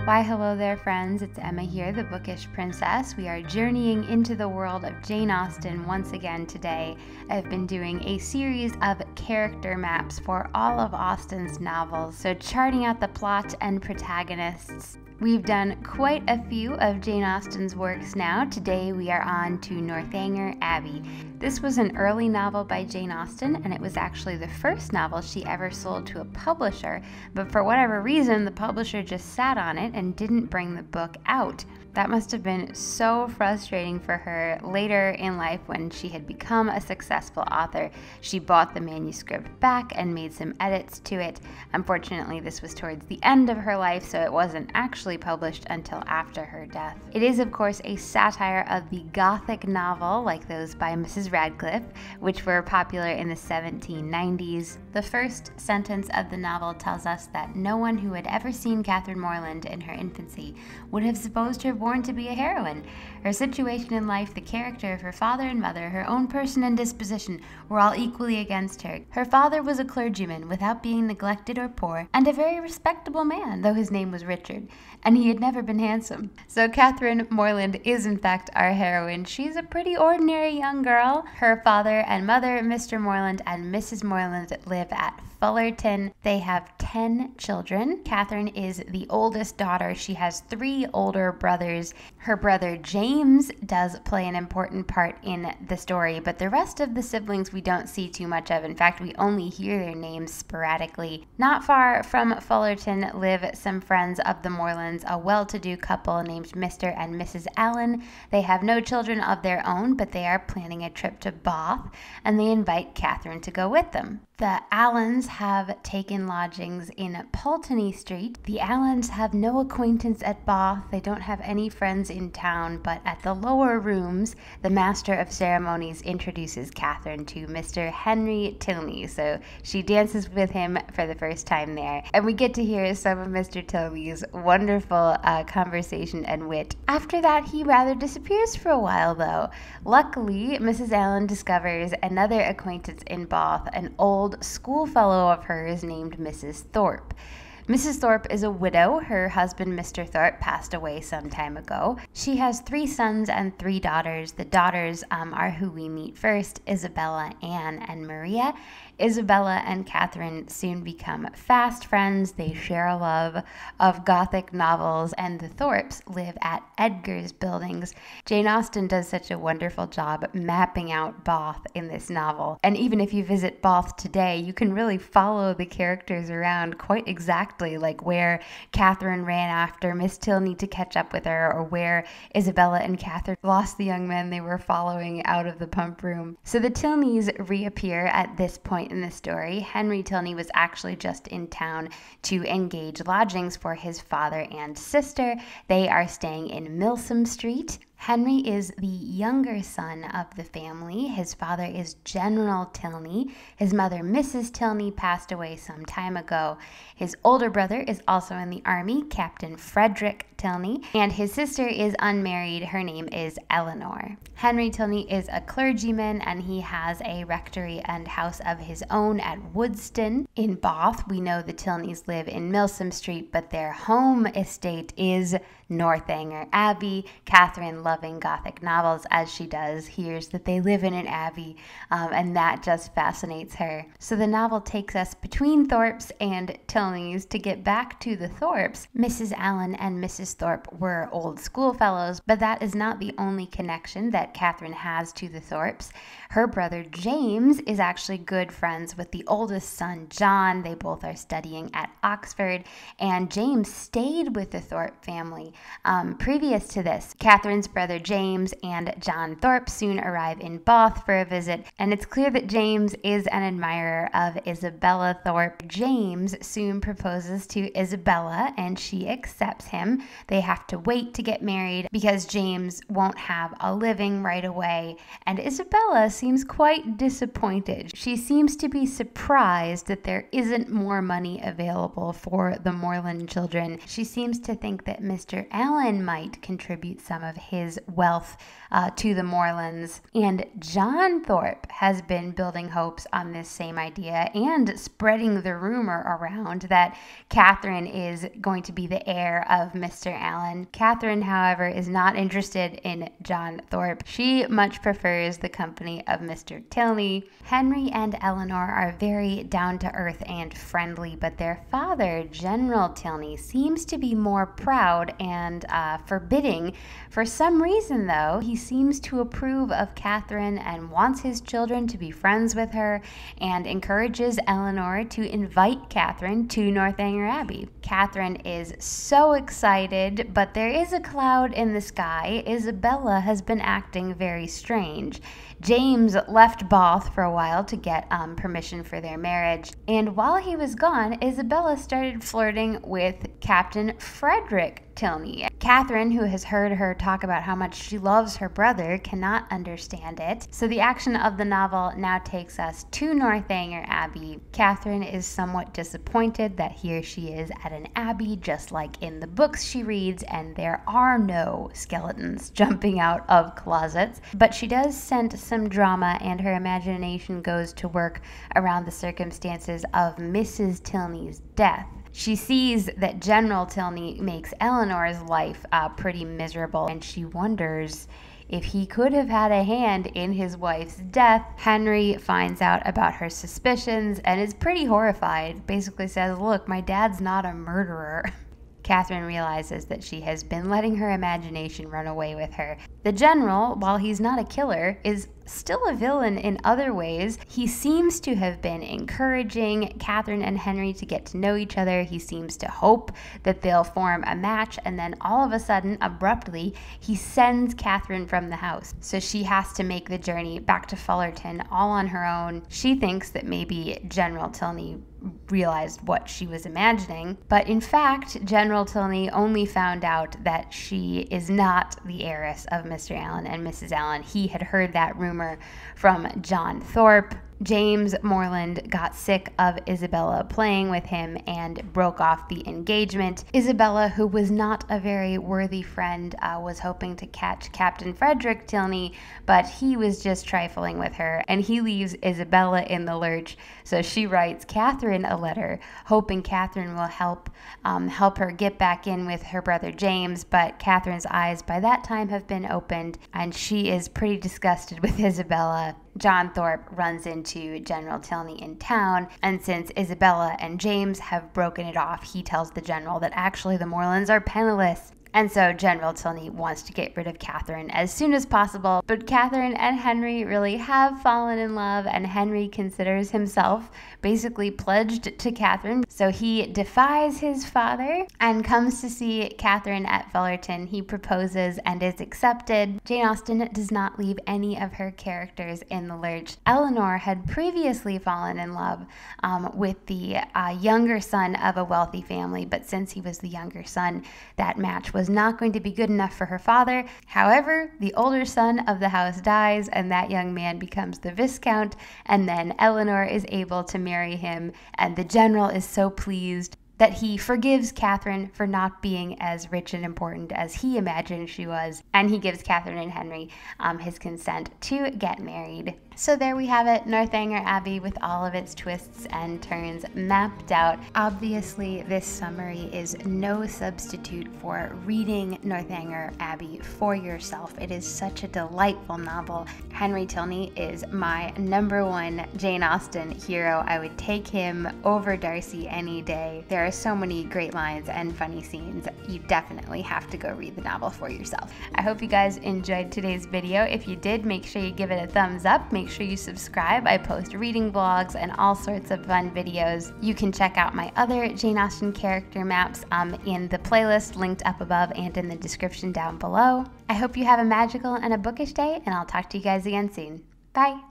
Why hello there friends, it's Emma here, the Bookish Princess. We are journeying into the world of Jane Austen once again today. I've been doing a series of character maps for all of Austen's novels, so charting out the plot and protagonists. We've done quite a few of Jane Austen's works now. Today we are on to Northanger Abbey. This was an early novel by Jane Austen, and it was actually the first novel she ever sold to a publisher, but for whatever reason, the publisher just sat on it and didn't bring the book out. That must have been so frustrating for her later in life when she had become a successful author. She bought the manuscript back and made some edits to it. Unfortunately, this was towards the end of her life, so it wasn't actually published until after her death. It is, of course, a satire of the Gothic novel, like those by Mrs. Radcliffe, which were popular in the 1790s. The first sentence of the novel tells us that no one who had ever seen Catherine Morland in her infancy would have supposed her born to be a heroine. Her situation in life, the character of her father and mother, her own person and disposition were all equally against her. Her father was a clergyman without being neglected or poor, and a very respectable man, though his name was Richard, and he had never been handsome. So Catherine Morland is in fact our heroine. She's a pretty ordinary young girl. Her father and mother, Mr. Morland and Mrs. Morland, live at Fullerton. They have 10 children. Catherine is the oldest daughter. She has 3 older brothers. Her brother James does play an important part in the story, but the rest of the siblings we don't see too much of. In fact, we only hear their names sporadically. Not far from Fullerton live some friends of the Morlands, a well-to-do couple named Mr. and Mrs. Allen. They have no children of their own, but they are planning a trip to Bath, and they invite Catherine to go with them. The Allens have taken lodgings in Pulteney Street. The Allens have no acquaintance at Bath. They don't have any friends in town, but at the lower rooms, the Master of Ceremonies introduces Catherine to Mr. Henry Tilney, so she dances with him for the first time there. And we get to hear some of Mr. Tilney's wonderful conversation and wit. After that, he rather disappears for a while, though. Luckily, Mrs. Allen discovers another acquaintance in Bath, an old schoolfellow of hers named Mrs. Thorpe. Mrs. Thorpe is a widow. Her husband, Mr. Thorpe, passed away some time ago. She has 3 sons and 3 daughters. The daughters are who we meet first, Isabella, Anne, and Maria. Isabella and Catherine soon become fast friends. They share a love of Gothic novels, and the Thorpes live at Edgar's Buildings. Jane Austen does such a wonderful job mapping out Bath in this novel. And even if you visit Bath today, you can really follow the characters around quite exactly, like where Catherine ran after Miss Tilney to catch up with her, or where Isabella and Catherine lost the young men they were following out of the pump room. So the Tilneys reappear at this point in the story. Henry Tilney was actually just in town to engage lodgings for his father and sister. They are staying in Milsom Street. Henry is the younger son of the family. His father is General Tilney. His mother, Mrs. Tilney, passed away some time ago. His older brother is also in the army, Captain Frederick Tilney, and his sister is unmarried. Her name is Eleanor. Henry Tilney is a clergyman, and he has a rectory and house of his own at Woodston in Bath. We know the Tilneys live in Milsom Street, but their home estate is Northanger Abbey. Catherine, loving Gothic novels as she does, hears that they live in an abbey, and that just fascinates her. So the novel takes us between Thorpes and Tilneys to get back to the Thorpes. Mrs. Allen and Mrs. Thorpe were old schoolfellows, but that is not the only connection that Catherine has to the Thorpes. Her brother James is actually good friends with the oldest son, John. They both are studying at Oxford, and James stayed with the Thorpe family. Previous to this, Catherine's brother James and John Thorpe soon arrive in Bath for a visit, and it's clear that James is an admirer of Isabella Thorpe. James soon proposes to Isabella, and she accepts him. They have to wait to get married because James won't have a living right away, and Isabella seems quite disappointed. She seems to be surprised that there isn't more money available for the Morland children. She seems to think that Mr. Allen might contribute some of his his wealth to the Morlands. And John Thorpe has been building hopes on this same idea and spreading the rumor around that Catherine is going to be the heir of Mr. Allen. Catherine, however, is not interested in John Thorpe. She much prefers the company of Mr. Tilney. Henry and Eleanor are very down-to-earth and friendly, but their father, General Tilney, seems to be more proud and forbidding. For some reason, though, he seems to approve of Catherine and wants his children to be friends with her and encourages Eleanor to invite Catherine to Northanger Abbey. Catherine is so excited, but there is a cloud in the sky. Isabella has been acting very strange. James left Bath for a while to get permission for their marriage, and while he was gone, Isabella started flirting with Captain Frederick Tilney. Catherine, who has heard her talk about how much she loves her brother, cannot understand it. So the action of the novel now takes us to Northanger Abbey. Catherine is somewhat disappointed that here she is at an abbey, just like in the books she reads, and there are no skeletons jumping out of closets. But she does sense some drama, and her imagination goes to work around the circumstances of Mrs. Tilney's death. She sees that General Tilney makes Eleanor's life pretty miserable, and she wonders if he could have had a hand in his wife's death. Henry finds out about her suspicions and is pretty horrified. Basically says, "Look, my dad's not a murderer." Catherine realizes that she has been letting her imagination run away with her. The general, while he's not a killer, is still a villain in other ways. He seems to have been encouraging Catherine and Henry to get to know each other. He seems to hope that they'll form a match, and then all of a sudden, abruptly, he sends Catherine from the house. So she has to make the journey back to Fullerton all on her own. She thinks that maybe General Tilney realized what she was imagining, but in fact, General Tilney only found out that she is not the heiress of Mr. Allen and Mrs. Allen. He had heard that rumor from John Thorpe. James Morland got sick of Isabella playing with him and broke off the engagement. Isabella, who was not a very worthy friend, was hoping to catch Captain Frederick Tilney, but he was just trifling with her, and he leaves Isabella in the lurch. So she writes Catherine a letter, hoping Catherine will help her get back in with her brother James, but Catherine's eyes by that time have been opened, and she is pretty disgusted with Isabella. John Thorpe runs into General Tilney in town, and since Isabella and James have broken it off, he tells the general that actually the Morlands are penniless. And so General Tilney wants to get rid of Catherine as soon as possible. But Catherine and Henry really have fallen in love, and Henry considers himself basically pledged to Catherine. So he defies his father and comes to see Catherine at Fullerton. He proposes and is accepted. Jane Austen does not leave any of her characters in the lurch. Eleanor had previously fallen in love with the younger son of a wealthy family, but since he was the younger son, that match was not going to be good enough for her father. However, the older son of the house dies, and that young man becomes the Viscount, and then Eleanor is able to marry him, and the general is so pleased that he forgives Catherine for not being as rich and important as he imagined she was, and he gives Catherine and Henry his consent to get married. So there we have it, Northanger Abbey with all of its twists and turns mapped out. Obviously, this summary is no substitute for reading Northanger Abbey for yourself. It is such a delightful novel. Henry Tilney is my #1 Jane Austen hero. I would take him over Darcy any day. There are so many great lines and funny scenes. You definitely have to go read the novel for yourself. I hope you guys enjoyed today's video. If you did, make sure you give it a thumbs up. Make sure you subscribe. I post reading vlogs and all sorts of fun videos. You can check out my other Jane Austen character maps in the playlist linked up above and in the description down below. I hope you have a magical and a bookish day, and I'll talk to you guys again soon. Bye!